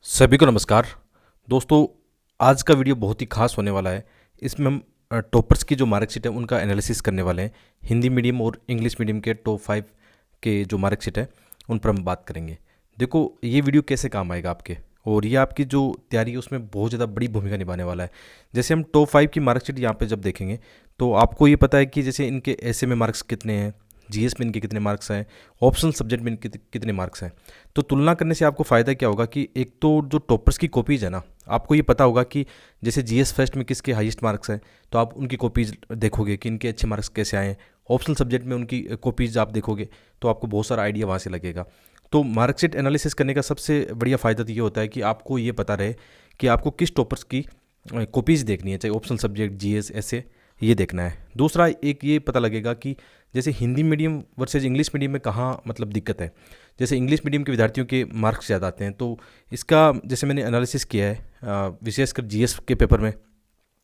सभी को नमस्कार। दोस्तों, आज का वीडियो बहुत ही खास होने वाला है। इसमें हम टॉपर्स की जो मार्कशीट है उनका एनालिसिस करने वाले हैं। हिंदी मीडियम और इंग्लिश मीडियम के टॉप 5 के जो मार्कशीट है उन पर हम बात करेंगे। देखो, ये वीडियो कैसे काम आएगा आपके, और ये आपकी जो तैयारी है उसमें बहुत ज़्यादा बड़ी भूमिका निभाने वाला है। जैसे हम टॉप 5 की मार्कशीट यहाँ पे जब देखेंगे तो आपको ये पता है कि जैसे इनके ऐसे में मार्क्स कितने हैं, जीएस में इनके कितने मार्क्स हैं, ऑप्शनल सब्जेक्ट में इनके कितने मार्क्स हैं। तो तुलना करने से आपको फ़ायदा क्या होगा कि एक तो जो टॉपर्स की कॉपीज़ है ना, आपको ये पता होगा कि जैसे जीएस फर्स्ट में किसके हाईएस्ट मार्क्स हैं, तो आप उनकी कॉपीज़ देखोगे कि इनके अच्छे मार्क्स कैसे आए हैं। ऑप्शनल सब्जेक्ट में उनकी कॉपीज़ आप देखोगे तो आपको बहुत सारा आइडिया वहाँ से लगेगा। तो मार्कशीट एनालिसिस करने का सबसे बढ़िया फ़ायदा तो ये होता है कि आपको ये पता रहे कि आपको किस टॉपर्स की कॉपीज़ देखनी है, चाहे ऑप्शनल सब्जेक्ट, जीएस, ऐसे ये देखना है। दूसरा, एक ये पता लगेगा कि जैसे Hindi medium versus English medium में कहाँ मतलब दिक्कत है। जैसे इंग्लिश मीडियम के विद्यार्थियों के मार्क्स ज़्यादा आते हैं, तो इसका जैसे मैंने एनालिसिस किया है विशेषकर जीएस के पेपर में,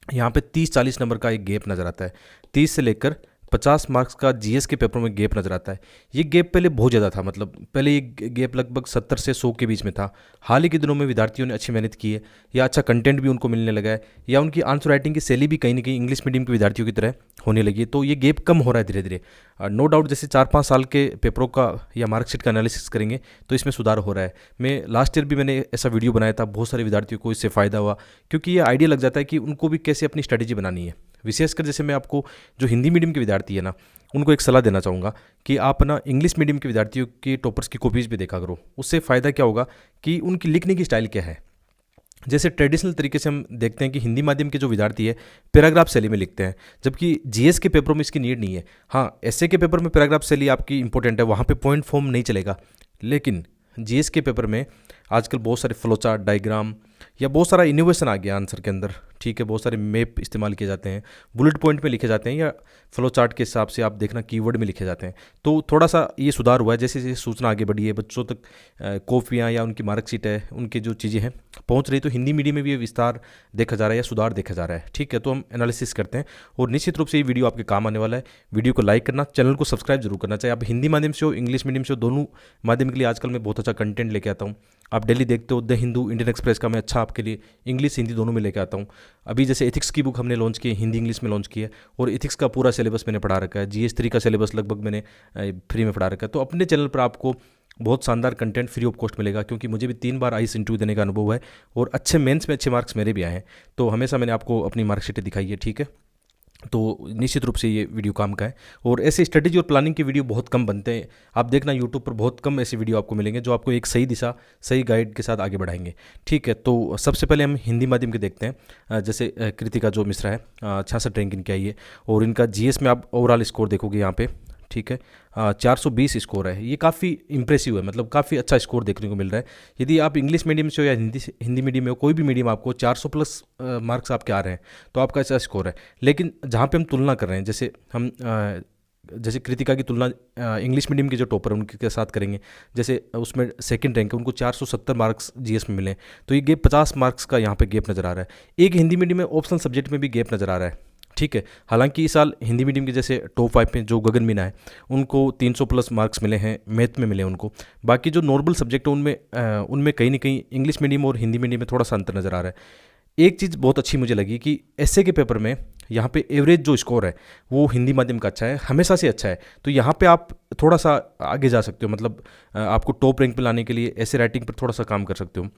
यहाँ पे 30-40 नंबर का एक गैप नज़र आता है। 30 से लेकर 50 मार्क्स का जीएस के पेपर में गैप नज़र आता है। ये गैप पहले बहुत ज़्यादा था, मतलब पहले ये गैप लगभग 70 से 100 के बीच में था। हाल ही के दिनों में विद्यार्थियों ने अच्छी मेहनत की है, या अच्छा कंटेंट भी उनको मिलने लगा है, या उनकी आंसर राइटिंग की शैली भी कहीं ना कहीं इंग्लिश मीडियम के विद्यार्थियों की तरह होने लगी है। तो ये गैप कम हो रहा है धीरे धीरे। नो डाउट जैसे 4-5 साल के पेपरों का या मार्कशीट का एनालिसिस करेंगे तो इसमें सुधार हो रहा है। मैं लास्ट ईयर भी मैंने ऐसा वीडियो बनाया था, बहुत सारे विद्यार्थियों को इससे फ़ायदा हुआ, क्योंकि ये आइडिया लग जाता है कि उनको भी कैसे अपनी स्ट्रैटेजी बनानी है। विशेषकर जैसे मैं आपको जो हिंदी मीडियम के विद्यार्थी है ना, उनको एक सलाह देना चाहूँगा कि आप ना इंग्लिश मीडियम के विद्यार्थियों के टॉपर्स की कॉपीज़ भी देखा करो। उससे फ़ायदा क्या होगा कि उनकी लिखने की स्टाइल क्या है। जैसे ट्रेडिशनल तरीके से हम देखते हैं कि हिंदी माध्यम के जो विद्यार्थी है पैराग्राफ शैली में लिखते हैं, जबकि जीएस के पेपरों में इसकी नीड नहीं है। हाँ, एसए के पेपर में पैराग्राफ शैली आपकी इंपॉर्टेंट है, वहाँ पे पॉइंट फॉर्म नहीं चलेगा। लेकिन जीएस के पेपर में आजकल बहुत सारे फ्लो चार्ट, डायग्राम, या बहुत सारा इनोवेशन आ गया आंसर के अंदर। ठीक है, बहुत सारे मैप इस्तेमाल किए जाते हैं, बुलेट पॉइंट में लिखे जाते हैं, या फ्लो चार्ट के हिसाब से आप देखना कीवर्ड में लिखे जाते हैं। तो थोड़ा सा ये सुधार हुआ है। जैसे जैसे सूचना आगे बढ़ी है, बच्चों तक कॉपियाँ या उनकी मार्कशीट है, उनकी जो चीज़ें हैं पहुंच रही, तो हिंदी मीडियम में भी ये विस्तार देखा जा रहा है या सुधार देखा जा रहा है। ठीक है, तो हम एनालिसिस करते हैं और निश्चित रूप से ये वीडियो आपके काम आने वाला है। वीडियो को लाइक करना, चैनल को सब्सक्राइब जरूर करना, चाहे आप हिंदी माध्यम से हो, इंग्लिश मीडियम से हो, दोनों माध्यम के लिए आजकल मैं बहुत अच्छा कंटेंट लेके आता हूँ। आप डेली देखते हो द हिंदू, इंडियन एक्सप्रेस का मैं अच्छा आपके लिए इंग्लिश हिंदी दोनों में लेके आता हूँ। अभी जैसे एथिक्स की बुक हमने लॉन्च की है, हिंदी इंग्लिश में लॉन्च की है, और एथिक्स का पूरा सिलेबस मैंने पढ़ा रखा है। जीएस 3 का सिलेबस लगभग मैंने फ्री में पढ़ा रखा है। तो अपने चैनल पर आपको बहुत शानदार कंटेंट फ्री ऑफ कॉस्ट मिलेगा, क्योंकि मुझे भी 3 बार आईएएस इंटरव्यू देने का अनुभव है, और अच्छे मेंस में अच्छे मार्क्स मेरे भी आए हैं। तो हमेशा मैंने आपको अपनी मार्कशीटें दिखाई है। ठीक है, तो निश्चित रूप से ये वीडियो काम का है। और ऐसे स्ट्रेटेजी और प्लानिंग के वीडियो बहुत कम बनते हैं। आप देखना यूट्यूब पर बहुत कम ऐसे वीडियो आपको मिलेंगे जो आपको एक सही दिशा, सही गाइड के साथ आगे बढ़ाएंगे। ठीक है, तो सबसे पहले हम हिंदी माध्यम के देखते हैं। जैसे कृतिका जो मिश्रा है, 66 रैंक इनकी आई है, और इनका जीएस में आप ओवरऑल स्कोर देखोगे यहाँ पे। ठीक है, 420 स्कोर है। ये काफ़ी इंप्रेसिव है, मतलब काफ़ी अच्छा स्कोर देखने को मिल रहा है। यदि आप इंग्लिश मीडियम से हो या हिंदी मीडियम में हो, कोई भी मीडियम, आपको 400 प्लस मार्क्स आपके आ रहे हैं तो आपका अच्छा स्कोर है। लेकिन जहाँ पे हम तुलना कर रहे हैं, जैसे हम जैसे कृतिका की तुलना इंग्लिश मीडियम के जो टॉपर हैं उनके साथ करेंगे, जैसे उसमें सेकंड रैंक है, उनको 470 मार्क्स जीएस में मिले, तो ये गैप 50 मार्क्स का यहाँ पे गैप नज़र आ रहा है। एक हिंदी मीडियम में ऑप्शनल सब्जेक्ट में भी गैप नज़र आ रहा है। ठीक है, हालांकि इस साल हिंदी मीडियम के जैसे टॉप 5 में जो गगन मीना है, उनको 300 प्लस मार्क्स मिले हैं, मैथ में मिले उनको। बाकी जो नॉर्मल सब्जेक्ट है उनमें कहीं ना कहीं इंग्लिश मीडियम और हिंदी मीडियम में थोड़ा सा अंतर नज़र आ रहा है। एक चीज़ बहुत अच्छी मुझे लगी कि एसए के पेपर में यहाँ पे एवरेज जो स्कोर है वो हिंदी माध्यम का अच्छा है, हमेशा से अच्छा है। तो यहाँ पे आप थोड़ा सा आगे जा सकते हो, मतलब आपको टॉप रैंक पे लाने के लिए ऐसे राइटिंग पर थोड़ा सा काम कर सकते हो।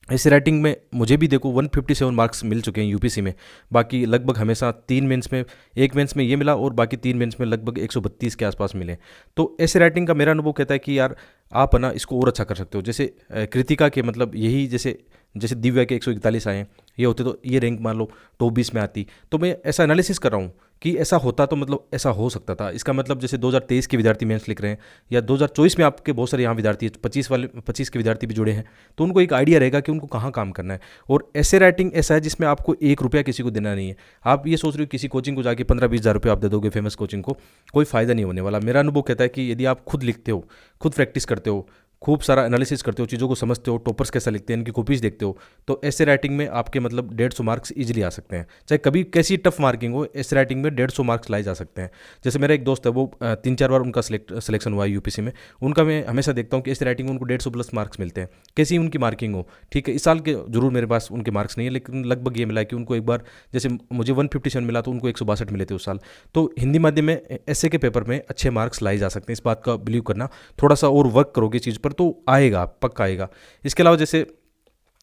ऐसे राइटिंग में मुझे भी देखो 157 मार्क्स मिल चुके हैं यूपीसी में। बाकी लगभग हमेशा 3 मेंस में, एक मेंस में ये मिला, और बाकी 3 मेंस में लगभग 132 के आसपास मिले। तो ऐसे राइटिंग का मेरा अनुभव कहता है कि यार आप ना इसको और अच्छा कर सकते हो। जैसे कृतिका के मतलब यही, जैसे जैसे दिव्या के 141 आए हैं, ये होते तो ये रैंक मान लो टॉप 20 में आती। तो मैं ऐसा एनालिसिस कर रहा हूँ कि ऐसा होता तो मतलब ऐसा हो सकता था। इसका मतलब जैसे 2023 के विद्यार्थी मेंस लिख रहे हैं, या 2024 में आपके बहुत सारे यहाँ विद्यार्थी, 25 के विद्यार्थी भी जुड़े हैं, तो उनको एक आइडिया रहेगा कि उनको कहाँ काम करना है। और ऐसे राइटिंग ऐसा है जिसमें आपको 1 रुपया किसी को देना नहीं है। आप ये सोच रहे हो किसी कोचिंग को जाके 15-20 हज़ार रुपये आप दे दोगे फेमस कोचिंग को, कोई फ़ायदा नहीं होने वाला। मेरा अनुभव कहता है कि यदि आप खुद लिखते हो, खुद प्रैक्टिस करते हो, खूब सारा एनालिसिस करते हो, चीज़ों को समझते हो, टॉपर्स कैसा लिखते हैं, इनकी कॉपीज देखते हो, तो ऐसे राइटिंग में आपके मतलब 150 मार्क्स इजीली आ सकते हैं। चाहे कभी कैसी टफ मार्किंग हो, ऐसे राइटिंग में 150 मार्क्स लाए जा सकते हैं। जैसे मेरा एक दोस्त है, वो 3-4 बार उनका सिलेक्शन हुआ है यूपीसी में। उनका मैं हमेशा देखता हूँ कि ऐसे राइटिंग में उनको 150 प्लस मार्क्स मिलते हैं, कैसी उनकी मार्किंग हो। ठीक है, इस साल के जरूर मेरे पास उनके मार्क्स नहीं है, लेकिन लगभग ये मिला है कि उनको एक बार जैसे मुझे 157 मिला तो उनको 162 मिले थे उस साल। तो हिंदी माध्यम में ऐसे के पेपर में अच्छे मार्क्स लाए जा सकते हैं, इस बात का बिलीव करना। थोड़ा सा और वर्क करोगे चीज़ पर तो आएगा, पक्का आएगा। इसके अलावा जैसे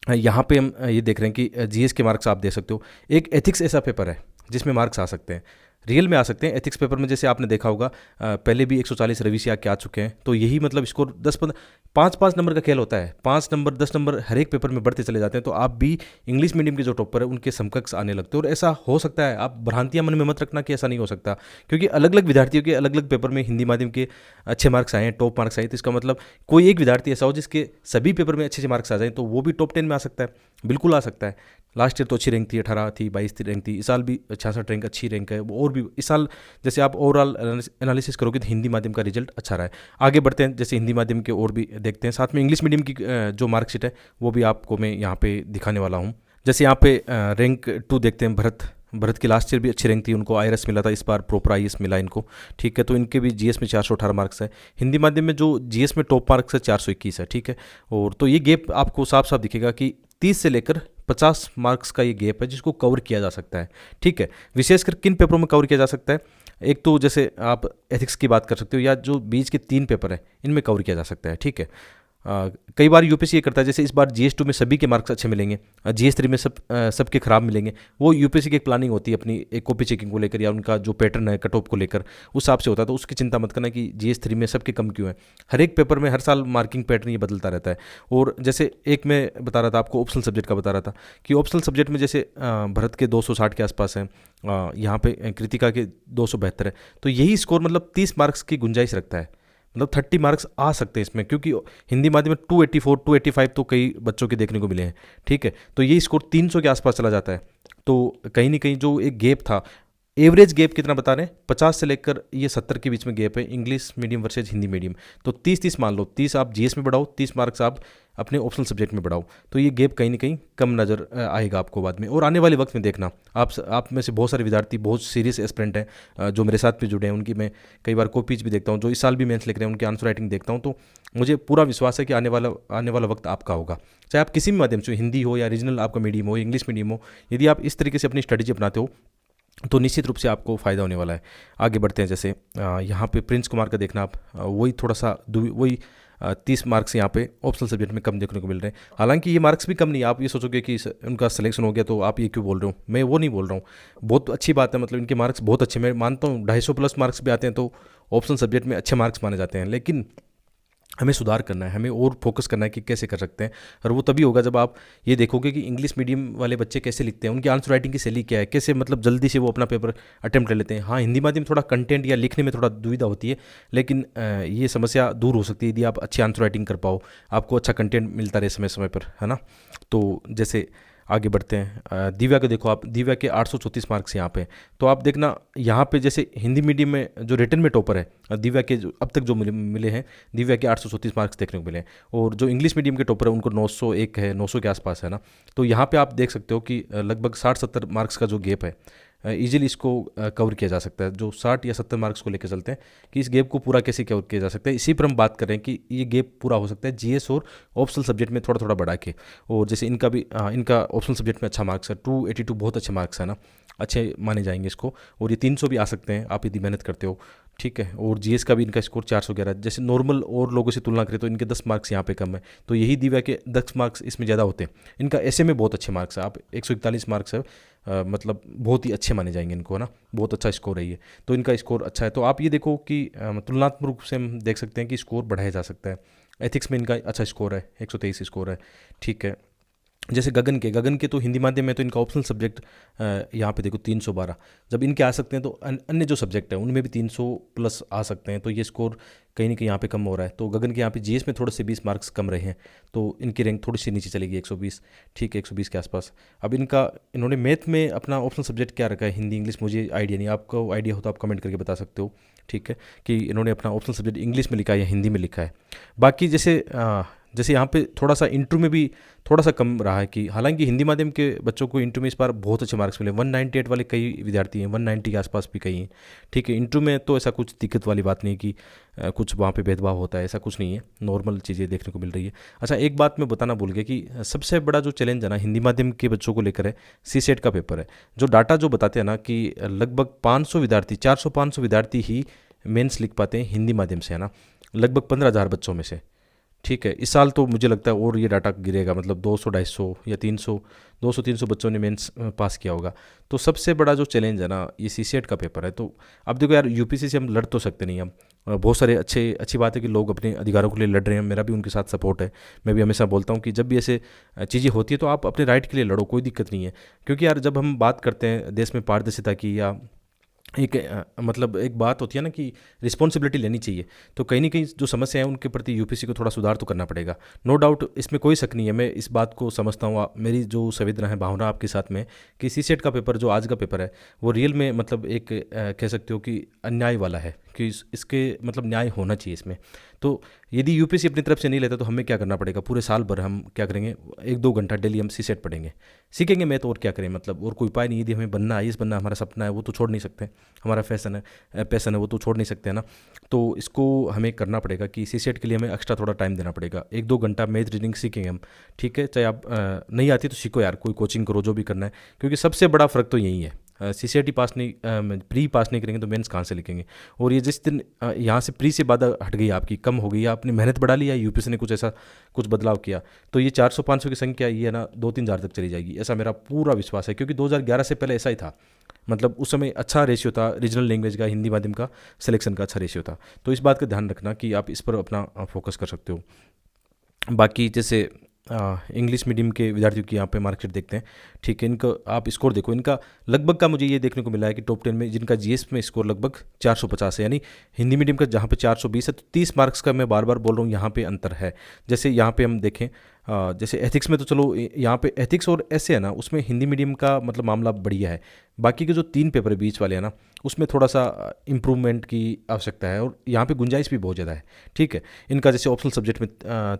यहाँ पे हम ये देख रहे हैं कि जीएस के मार्क्स आप दे सकते हो। एक एथिक्स ऐसा पेपर है जिसमें मार्क्स आ सकते हैं, रियल में आ सकते हैं। एथिक्स पेपर में जैसे आपने देखा होगा पहले भी 140 रविसिया के आ चुके हैं, तो यही मतलब स्कोर 10-15 5-5 नंबर का खेल होता है, 5 नंबर 10 नंबर हर एक पेपर में बढ़ते चले जाते हैं। तो आप भी इंग्लिश मीडियम के जो टॉपर है उनके समकक्ष आने लगते हो, और ऐसा हो सकता है। आप भ्रांतियां मन में मत रखना कि ऐसा नहीं हो सकता, क्योंकि अलग अलग विद्यार्थियों के अलग अलग पेपर में हिंदी माध्यम के अच्छे मार्क्स आए हैं, टॉप मार्क्स आए, तो इसका मतलब कोई एक विद्यार्थी ऐसा हो जिसके सभी पेपर में अच्छे अच्छे मार्क्स आ जाएं, तो वो भी टॉप 10 में आ सकता है, बिल्कुल आ सकता है। लास्ट ईयर तो अच्छी रैंक थी, 18 थी, 22 रैंक थी। इस साल भी 66 रैंक अच्छी रैंक है, और भी इस साल जैसे आप ओवरऑल एनालिसिस करोगे तो हिंदी माध्यम का रिजल्ट अच्छा रहा है। आगे बढ़ते हैं, जैसे हिंदी माध्यम के और भी देखते हैं, साथ में इंग्लिश मीडियम की जो मार्कशीट है वो भी आपको मैं यहाँ पे दिखाने वाला हूँ। जैसे यहाँ पे रैंक 2 देखते हैं, भरत की लास्ट ईयर भी अच्छी रैंक थी, उनको आईआरएस मिला था, इस बार प्रॉपर आईएएस मिला इनको। ठीक है, तो इनके भी जीएस में 418 मार्क्स है। हिंदी माध्यम में जो जीएस में टॉप मार्क्स है 421 है। ठीक है, और तो ये गैप आपको साफ साफ दिखेगा कि 30 से लेकर 50 मार्क्स का ये गैप है जिसको कवर किया जा सकता है। ठीक है, विशेषकर किन पेपरों में कवर किया जा सकता है? एक तो जैसे आप एथिक्स की बात कर सकते हो, या जो बीच के 3 पेपर हैं इनमें कवर किया जा सकता है। ठीक है, कई बार यूपीएससी ये करता है, जैसे इस बार जीएस 2 में सभी के मार्क्स अच्छे मिलेंगे, जीएस 3 में सबके खराब मिलेंगे। वो यूपीएससी की एक प्लानिंग होती है अपनी, एक कॉपी चेकिंग को लेकर या उनका जो पैटर्न है कट ऑफ को लेकर, उस हिसाब से होता है। तो उसकी चिंता मत करना कि जीएस 3 में सबके कम क्यों है। हर एक पेपर में हर साल मार्किंग पैटर्न ये बदलता रहता है। और जैसे एक मैं बता रहा था आपको, ऑप्शनल सब्जेक्ट का बता रहा था कि ऑप्शनल सब्जेक्ट में जैसे भरत के 260 के आसपास है, यहाँ पे कृतिका के 272 है, तो यही स्कोर मतलब 30 मार्क्स की गुंजाइश रखता है, मतलब 30 मार्क्स आ सकते हैं इसमें, क्योंकि हिंदी माध्यम में 284 285 तो कई बच्चों के देखने को मिले हैं। ठीक है, तो ये स्कोर 300 के आसपास चला जाता है। तो कहीं ना कहीं जो एक गैप था, एवरेज गैप कितना बता रहे हैं, 50 से लेकर ये 70 के बीच में गैप है English medium versus Hindi medium. तो 30-30 मान लो, 30 आप जीएस में बढ़ाओ, 30 मार्क्स आप अपने ऑप्शनल सब्जेक्ट में बढ़ाओ, तो ये गैप कहीं ना कहीं कम नज़र आएगा आपको बाद में। और आने वाले वक्त में देखना, आप में से बहुत सारे विद्यार्थी बहुत सीरियस एस्पिरेंट हैं जो मेरे साथ भी जुड़े हैं, उनकी मैं कई बार कॉपीज भी देखता हूँ, जो इस साल भी मेंस लिख रहे हैं उनकी आंसर राइटिंग देखता हूँ। तो मुझे पूरा विश्वास है कि आने वाला वक्त आपका होगा, चाहे आप किसी भी माध्यम से, हिंदी हो या रीजनल आपका मीडियम हो, इंग्लिश मीडियम हो। यदि आप इस तरीके से अपनी स्ट्रेटेजी अपनाते हो तो निश्चित रूप से आपको फ़ायदा होने वाला है। आगे बढ़ते हैं, जैसे यहाँ पे प्रिंस कुमार का देखना आप, वही थोड़ा सा वही 30 मार्क्स यहाँ पे ऑप्शनल सब्जेक्ट में कम देखने को मिल रहे हैं। हालांकि ये मार्क्स भी कम नहीं, आप ये सोचोगे कि उनका सिलेक्शन हो गया तो आप ये क्यों बोल रहे हो, मैं वो नहीं बोल रहा हूँ, बहुत अच्छी बात है, मतलब इनके मार्क्स बहुत अच्छे, मैं मानता हूँ 250 प्लस मार्क्स भी आते हैं तो ऑप्शनल सब्जेक्ट में अच्छे मार्क्स माने जाते हैं। लेकिन हमें सुधार करना है, हमें और फोकस करना है कि कैसे कर सकते हैं, और वो तभी होगा जब आप ये देखोगे कि इंग्लिश मीडियम वाले बच्चे कैसे लिखते हैं, उनकी आंसर राइटिंग की शैली क्या है, कैसे मतलब जल्दी से वो अपना पेपर अटेम्प्ट कर लेते हैं। हाँ, हिंदी माध्यम थोड़ा कंटेंट या लिखने में थोड़ा दुविधा होती है, लेकिन ये समस्या दूर हो सकती है यदि आप अच्छी आंसर राइटिंग कर पाओ, आपको अच्छा कंटेंट मिलता रहे समय समय पर, है ना। तो जैसे आगे बढ़ते हैं, दिव्या को देखो आप, दिव्या के 834 मार्क्स यहाँ पे। तो आप देखना यहाँ पे जैसे हिंदी मीडियम में जो रिटन में टॉपर है दिव्या के, जो अब तक जो मिले हैं, दिव्या के 834 मार्क्स देखने को मिले हैं। और जो इंग्लिश मीडियम के टॉपर है उनको 901 है, 900 के आसपास है ना। तो यहाँ पे आप देख सकते हो कि लगभग 60-70 मार्क्स का जो गैप है, ईजिली इसको कवर किया जा सकता है। जो 60 या 70 मार्क्स को लेकर चलते हैं कि इस गैप को पूरा कैसे कवर किया जा सकता है, इसी पर हम बात कर रहे हैं कि ये गैप पूरा हो सकता है जीएस और ऑप्शनल सब्जेक्ट में थोड़ा थोड़ा बढ़ा के। और जैसे इनका भी इनका ऑप्शनल सब्जेक्ट में अच्छा मार्क्स है, 282 बहुत अच्छे मार्क्स है ना, अच्छे माने जाएंगे इसको। और ये 300 भी आ सकते हैं आप यदि मेहनत करते हो। ठीक है, और जीएस का भी इनका स्कोर 411, जैसे नॉर्मल और लोगों से तुलना करें तो इनके 10 मार्क्स यहाँ पे कम है, तो यही दिव्या के 10 मार्क्स इसमें ज़्यादा होते हैं। इनका ऐसे में बहुत अच्छे मार्क्स है, आप 141 मार्क्स है, मतलब बहुत ही अच्छे माने जाएंगे इनको, है ना, बहुत अच्छा स्कोर है ये। तो इनका स्कोर अच्छा है, तो आप ये देखो कि तुलनात्मक रूप से हम देख सकते हैं कि स्कोर बढ़ाया जा सकता है। एथिक्स में इनका अच्छा स्कोर है, 123 स्कोर है। ठीक है, जैसे गगन के तो हिंदी माध्यम में तो इनका ऑप्शनल सब्जेक्ट यहाँ पे देखो 312। जब इनके आ सकते हैं तो अन्य जो सब्जेक्ट है उनमें भी 300 प्लस आ सकते हैं, तो ये स्कोर कहीं ना कहीं यहाँ पे कम हो रहा है। तो गगन के यहाँ पे जीएस में थोड़े से 20 मार्क्स कम रहे हैं, तो इनकी रैंक थोड़ी सी नीचे चलेगी 120, ठीक है, 120 के आसपास। अब इन्होंने मैथ में अपना ऑप्शनल सब्जेक्ट क्या रखा है, हिंदी इंग्लिश मुझे आइडिया नहीं, आपको आइडिया हो तो आप कमेंट करके बता सकते हो, ठीक है, कि इन्होंने अपना ऑप्शनल सब्जेक्ट इंग्लिश में लिखा है या हिंदी में लिखा है। बाकी जैसे यहाँ पे थोड़ा सा इंटरव्यू में भी थोड़ा सा कम रहा है, कि हालांकि हिंदी माध्यम के बच्चों को इंटरव्यू में इस बार बहुत अच्छे मार्क्स मिले, 198 वाले कई विद्यार्थी हैं, 190 के आसपास भी कई हैं, ठीक है। इंटरव्यू में तो ऐसा कुछ दिक्कत वाली बात नहीं कि कुछ वहाँ पे भेदभाव होता है, ऐसा कुछ नहीं है, नॉर्मल चीज़ें देखने को मिल रही है। अच्छा, एक बात मैं बताना भूल गया कि सबसे बड़ा जो चैलेंज है ना हिंदी माध्यम के बच्चों को लेकर है, सीसेट का पेपर है। जो डाटा जो बताते हैं ना कि लगभग 500 विद्यार्थी, 400-500 विद्यार्थी ही मेंस लिख पाते हैं हिंदी माध्यम से, है ना, लगभग 15,000 बच्चों में से, ठीक है। इस साल तो मुझे लगता है और ये डाटा गिरेगा, मतलब 200-250 या 300, 200-300 बच्चों ने मेंस पास किया होगा। तो सबसे बड़ा जो चैलेंज है ना ये सीसेट का पेपर है। तो अब देखो यार, यूपीएससी से हम लड़ तो सकते नहीं, हम बहुत सारे अच्छी बात है कि लोग अपने अधिकारों के लिए लड़ रहे हैं, मेरा भी उनके साथ सपोर्ट है। मैं भी हमेशा बोलता हूँ कि जब भी ऐसे चीज़ें होती है तो आप अपने राइट के लिए लड़ो, कोई दिक्कत नहीं है। क्योंकि यार जब हम बात करते हैं देश में पारदर्शिता की, या मतलब एक बात होती है ना कि रिस्पॉन्सिबिलिटी लेनी चाहिए, तो कहीं ना कहीं जो समस्या है उनके प्रति यूपीएससी को थोड़ा सुधार तो करना पड़ेगा, नो डाउट, इसमें कोई शक नहीं है। मैं इस बात को समझता हूँ, मेरी जो संवेदना है, भावना आपके साथ में, कि सीसेट का पेपर जो आज का पेपर है वो रियल में मतलब एक कह सकते हो कि अन्याय वाला है, कि इसके मतलब न्याय होना चाहिए इसमें। तो यदि यूपीएससी अपनी तरफ से नहीं लेता तो हमें क्या करना पड़ेगा, पूरे साल भर हम क्या करेंगे, 1-2 घंटा डेली हम सीसेट पढ़ेंगे, सीखेंगे मैथ, और क्या करें, मतलब और कोई उपाय नहीं। यदि हमें बनना, आईएएस बनना हमारा सपना है, वो तो छोड़ नहीं सकते, हमारा पैसन है वो तो छोड़ नहीं सकते, है ना। तो इसको हमें करना पड़ेगा कि सीसेट के लिए हमें एक्स्ट्रा थोड़ा टाइम देना पड़ेगा, 1-2 घंटा मैथ रीडिंग सीखेंगे हम, ठीक है। चाहे आप नहीं आती तो सीखो यार, कोई कोचिंग करो, जो भी करना है, क्योंकि सबसे बड़ा फ़र्क तो यही है। सीसीआईटी पास नहीं, प्री पास नहीं करेंगे तो मेंस कहाँ से लिखेंगे। और ये जिस दिन यहाँ से प्री से बाधा हट गई, आपकी कम हो गई, आपने मेहनत बढ़ा लिया, यूपीएससी ने कुछ बदलाव किया, तो ये 400-500 की संख्या ये है ना 2-3 हज़ार तक चली जाएगी, ऐसा मेरा पूरा विश्वास है। क्योंकि 2011 से पहले ऐसा ही था, मतलब उस समय अच्छा रेशियो था रीजनल लैंग्वेज का, हिंदी माध्यम का सिलेक्शन का अच्छा रेशियो था। तो इस बात का ध्यान रखना कि आप इस पर अपना फोकस कर सकते हो। बाकी जैसे इंग्लिश मीडियम के विद्यार्थियों की यहाँ पे मार्कशीट देखते हैं, ठीक है। इनका आप स्कोर देखो, इनका लगभग का मुझे ये देखने को मिला है कि टॉप 10 में जिनका जीएस में स्कोर लगभग 450 है, यानी हिंदी मीडियम का जहाँ पे 420 है, तो 30 मार्क्स का मैं बार बार बोल रहा हूँ यहाँ पे अंतर है। जैसे यहाँ पे हम देखें, जैसे एथिक्स में तो चलो यहाँ पे एथिक्स और ऐसे है ना, उसमें हिंदी मीडियम का मतलब मामला बढ़िया है। बाकी के जो 3 पेपर है बीच वाले हैं ना, उसमें थोड़ा सा इम्प्रूवमेंट की आवश्यकता है, और यहाँ पे गुंजाइश भी बहुत ज़्यादा है, ठीक है। इनका जैसे ऑप्शनल सब्जेक्ट में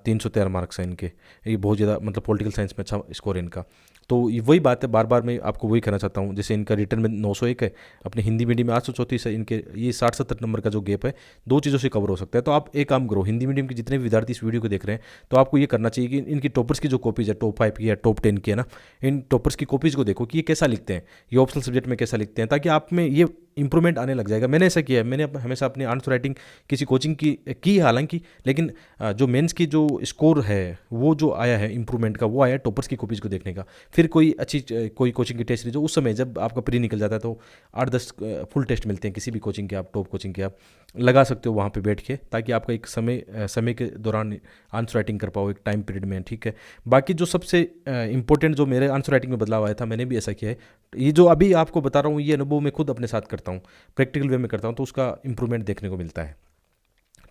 313 मार्क्स हैं इनके, ये बहुत ज़्यादा, मतलब पॉलिटिकल साइंस में अच्छा स्कोर है इनका। तो वही बात है, बार बार मैं आपको वही कहना चाहता हूँ, जैसे इनका रिटर्न में 901 है, अपने हिंदी मीडियम में 834 है, इनके ये 60-70 नंबर का जो गैप है 2 चीज़ों से कवर हो सकता है। तो आप एक काम करो, हिंदी मीडियम के जितने भी विद्यार्थी इस वीडियो को देख रहे हैं, तो आपको ये करना चाहिए कि इनकी टॉपर्स की जो कॉपीज़ है, टॉप 5 की या टॉप 10 की, है ना, इन टॉपर्स की कॉपीज़ को देखो कि ये कैसा लिखते हैं, ये ऑप्शनल सब्जेक्ट में कैसा लिखते हैं, ताकि आप में ये इंप्रूवमेंट आने लग जाएगा। मैंने ऐसा किया है, मैंने हमेशा अपनी आंसर राइटिंग किसी कोचिंग की है हालांकि, लेकिन जो मेंस की जो स्कोर है वो जो आया है इंप्रूवमेंट का, वो आया टॉपर्स की कॉपीज़ को देखने का। फिर कोई कोचिंग की टेस्ट लीजिए, उस समय जब आपका प्री निकल जाता है तो 8-10 फुल टेस्ट मिलते हैं किसी भी कोचिंग के, आप टॉप कोचिंग के आप लगा सकते हो वहाँ पे बैठ के, ताकि आपका एक समय के दौरान आंसर राइटिंग कर पाओ एक टाइम पीरियड में, ठीक है। बाकी जो सबसे इंपॉर्टेंट जो मेरे आंसर राइटिंग में बदलाव आया था, मैंने भी ऐसा किया है, ये जो अभी आपको बता रहा हूँ ये अनुभव मैं खुद अपने साथ करता हूँ, प्रैक्टिकल वे में करता हूँ, तो उसका इंप्रूवमेंट देखने को मिलता है,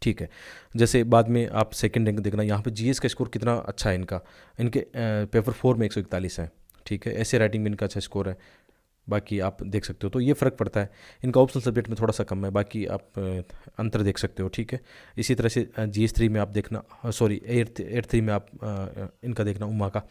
ठीक है। जैसे बाद में आप सेकंड रैंक देखना, यहाँ पे जीएस का स्कोर कितना अच्छा है इनका, इनके पेपर 4 में 141 है, ठीक है। ऐसे राइटिंग में इनका अच्छा स्कोर है, बाकी आप देख सकते हो, तो ये फ़र्क पड़ता है। इनका ऑप्शनल सब्जेक्ट में थोड़ा सा कम है, बाकी आप अंतर देख सकते हो, ठीक है। इसी तरह से जीएस 3 में आप देखना, सॉरी 8 3 में आप इनका देखना, उमा का,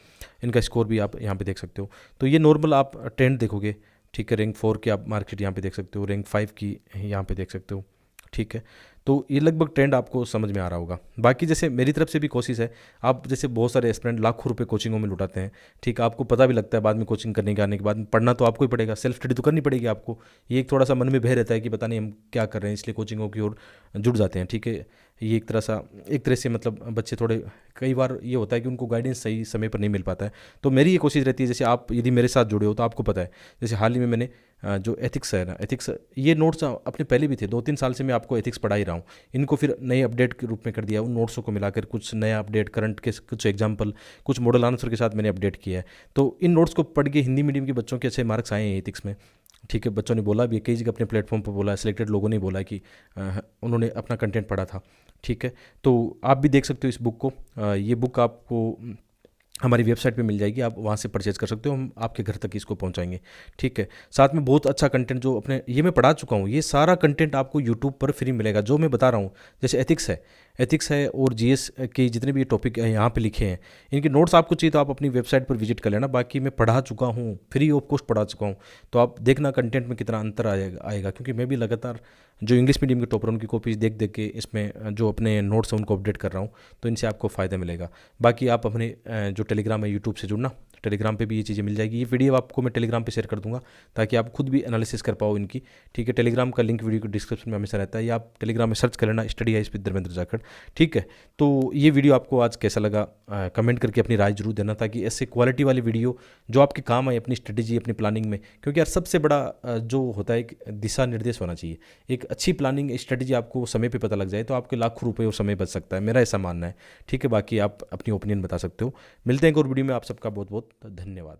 इनका स्कोर भी आप यहाँ पे देख सकते हो। तो ये नॉर्मल आप ट्रेंड देखोगे, ठीक है। रैंक 4 की आप मार्कशीट यहाँ पे देख सकते हो, रैंक 5 की यहाँ पे देख सकते हो, ठीक है। तो ये लगभग ट्रेंड आपको समझ में आ रहा होगा। बाकी जैसे मेरी तरफ से भी कोशिश है, आप जैसे बहुत सारे एस्पिरेंट लाखों रुपए कोचिंगों में लुटाते हैं, ठीक है, आपको पता भी लगता है बाद में कोचिंग करने के आने के बाद, पढ़ना तो आपको ही पड़ेगा, सेल्फ स्टडी तो करनी पड़ेगी आपको। ये एक थोड़ा सा मन में भय रहता है कि पता नहीं हम क्या कर रहे हैं, इसलिए कोचिंगों की ओर जुड़ जाते हैं, ठीक है। ये एक तरह से मतलब बच्चे थोड़े, कई बार ये होता है कि उनको गाइडेंस सही समय पर नहीं मिल पाता है। तो मेरी ये कोशिश रहती है, जैसे आप यदि मेरे साथ जुड़े हो तो आपको पता है, जैसे हाल ही में मैंने जो एथिक्स है ना, एथिक्स, ये नोट्स अपने पहले भी थे, 2-3 साल से मैं आपको एथिक्स पढ़ा ही रहा हूँ। इनको फिर नए अपडेट के रूप में कर दिया, उन नोट्सों को मिलाकर कुछ नया अपडेट, करंट के कुछ एग्जाम्पल, कुछ मॉडल आंसर के साथ मैंने अपडेट किया है। तो इन नोट्स को पढ़ के हिंदी मीडियम के बच्चों के अच्छे मार्क्स आए हैं एथिक्स में। ठीक है, बच्चों ने बोला भी, कई जगह अपने प्लेटफॉर्म पर बोला, सिलेक्टेड लोगों ने बोला कि उन्होंने अपना कंटेंट पढ़ा था। ठीक है, तो आप भी देख सकते हो इस बुक को। ये बुक आपको हमारी वेबसाइट पे मिल जाएगी, आप वहाँ से परचेज़ कर सकते हो, हम आपके घर तक इसको पहुँचाएंगे। ठीक है, साथ में बहुत अच्छा कंटेंट जो अपने ये मैं पढ़ा चुका हूँ, ये सारा कंटेंट आपको यूट्यूब पर फ्री मिलेगा, जो मैं बता रहा हूँ। जैसे एथिक्स है और जीएस के जितने भी टॉपिक यहाँ पे लिखे हैं, इनके नोट्स आपको चाहिए तो आप अपनी वेबसाइट पर विजिट कर लेना। बाकी मैं पढ़ा चुका हूँ, फ्री ऑफ कॉस्ट पढ़ा चुका हूँ, तो आप देखना कंटेंट में कितना अंतर आएगा, क्योंकि मैं भी लगातार जो इंग्लिश मीडियम के टॉपर उनकी कॉपीज देख देख के इसमें जो अपने नोट्स हैं उनको अपडेट कर रहा हूँ, तो इनसे आपको फ़ायदा मिलेगा। बाकी आप अपने जो टेलीग्राम है, यूट्यूब से जुड़ना, टेलीग्राम पे भी ये चीज़ें मिल जाएगी। ये वीडियो आपको मैं टेलीग्राम पे शेयर कर दूंगा ताकि आप खुद भी एनालिसिस कर पाओ इनकी। ठीक है, टेलीग्राम का लिंक वीडियो के डिस्क्रिप्शन में हमेशा रहता है, या आप टेलीग्राम में सर्च कर लेना स्टडी हाइस विद धर्मेंद्र जाखड़। ठीक है, तो ये वीडियो आपको आज कैसा लगा कमेंट करके अपनी राय जरूर देना, ताकि ऐसे क्वालिटी वाली वीडियो जो आपके काम आए अपनी स्ट्रेटेजी, अपनी प्लानिंग में। क्योंकि यार सबसे बड़ा जो होता है एक दिशा निर्देश होना चाहिए। एक अच्छी प्लानिंग स्ट्रेटेजी आपको समय पे पता लग जाए तो आपके लाखों रुपए और समय बच सकता है, मेरा ऐसा मानना है। ठीक है, बाकी आप अपनी ओपिनियन बता सकते हो। मिलते हैं एक और वीडियो में, आप सबका बहुत बहुत धन्यवाद।